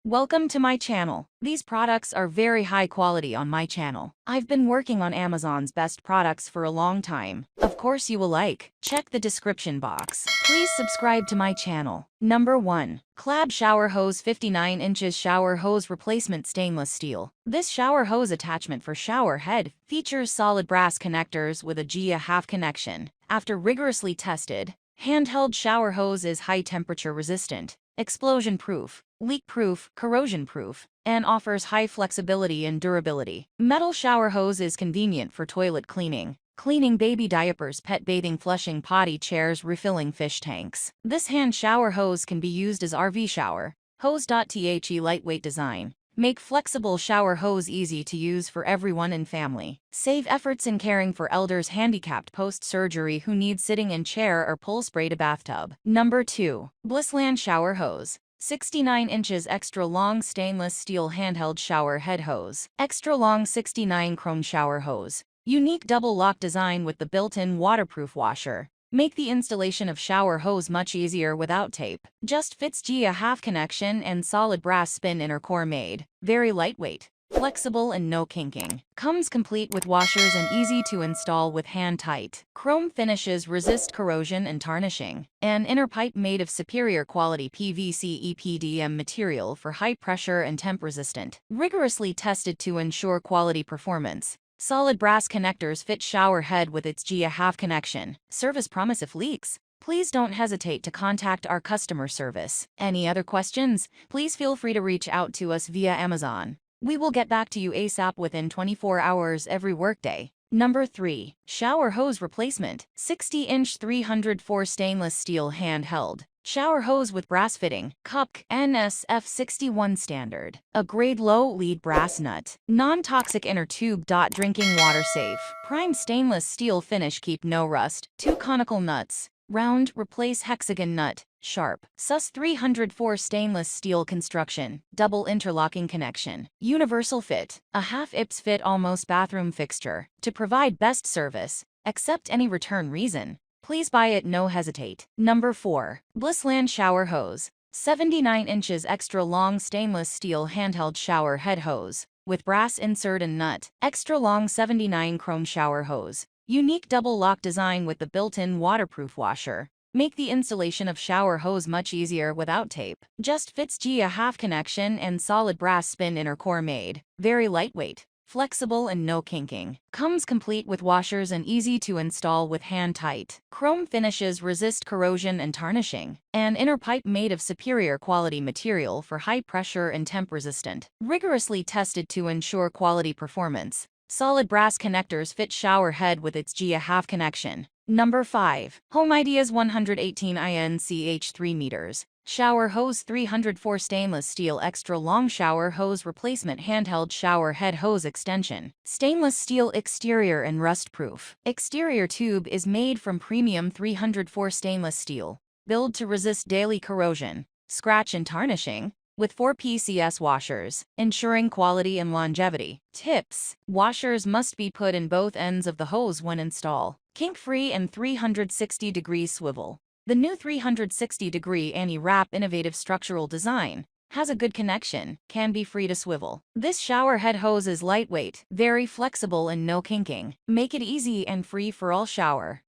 Welcome to my channel. These products are very high quality on my channel. I've been working on Amazon's best products for a long time. Of course you will like. Check the description box. Please subscribe to my channel. Number 1. Clab Shower Hose 59 inches Shower Hose Replacement Stainless Steel. This shower hose attachment for shower head features solid brass connectors with a G.A.5 connection. After rigorously tested, handheld shower hose is high temperature resistant, explosion-proof, leak-proof, corrosion-proof, and offers high flexibility and durability. Metal shower hose is convenient for toilet cleaning, cleaning baby diapers, pet bathing, flushing potty chairs, refilling fish tanks. This hand shower hose can be used as RV shower. Hose-2024 lightweight design. Make flexible shower hose easy to use for everyone in family. Save efforts in caring for elders handicapped post-surgery who need sitting in chair or pull spray to bathtub. Number 2. Blissland Shower Hose. 69 inches extra long stainless steel handheld shower head hose. Extra long 69 chrome shower hose. Unique double lock design with the built-in waterproof washer. Make the installation of shower hose much easier without tape. Just fits G.A.5 connection and solid brass spin inner core made. Very lightweight, flexible and no kinking. Comes complete with washers and easy to install with hand tight. Chrome finishes resist corrosion and tarnishing. An inner pipe made of superior quality PVC EPDM material for high pressure and temp resistant. Rigorously tested to ensure quality performance. Solid brass connectors fit shower head with its G.A.5 connection. Service promise if leaks. Please don't hesitate to contact our customer service. Any other questions? Please feel free to reach out to us via Amazon. We will get back to you ASAP within 24 hours every workday. Number 3. Shower Hose Replacement. 60-inch 304 stainless steel handheld shower hose with brass fitting, cup NSF 61 standard. A grade low lead brass nut. Non-toxic inner tube. Drinking water safe. Prime stainless steel finish. Keep no rust. 2 conical nuts. Round, replace hexagon nut. Sharp. Sus 304 stainless steel construction. Double interlocking connection. Universal fit. A half IPS fit almost bathroom fixture. To provide best service. Accept any return reason. Please buy it, no hesitate. Number 4. Blissland Shower Hose. 79 inches extra long stainless steel handheld shower head hose. With brass insert and nut. Extra long 79 chrome shower hose. Unique double lock design with the built-in waterproof washer. Make the installation of shower hose much easier without tape. Just fits G.A.5 connection and solid brass spin inner core made. Very lightweight, flexible and no kinking. Comes complete with washers and easy to install with hand tight. Chrome finishes resist corrosion and tarnishing. An inner pipe made of superior quality material for high pressure and temp resistant. Rigorously tested to ensure quality performance. Solid brass connectors fit shower head with its G.A.5 connection. Number 5. Home Ideas 118 INCH 3 meters. Shower Hose 304 stainless steel extra long shower hose replacement handheld shower head hose extension. Stainless steel exterior and rust-proof. Exterior tube is made from premium 304 stainless steel. Built to resist daily corrosion, scratch and tarnishing. With 4 PCS washers, ensuring quality and longevity. Tips: washers must be put in both ends of the hose when installed. Kink-free and 360-degree swivel. The new 360-degree anti-wrap innovative structural design has a good connection, can be free to swivel. This shower head hose is lightweight, very flexible and no kinking. Make it easy and free for all shower.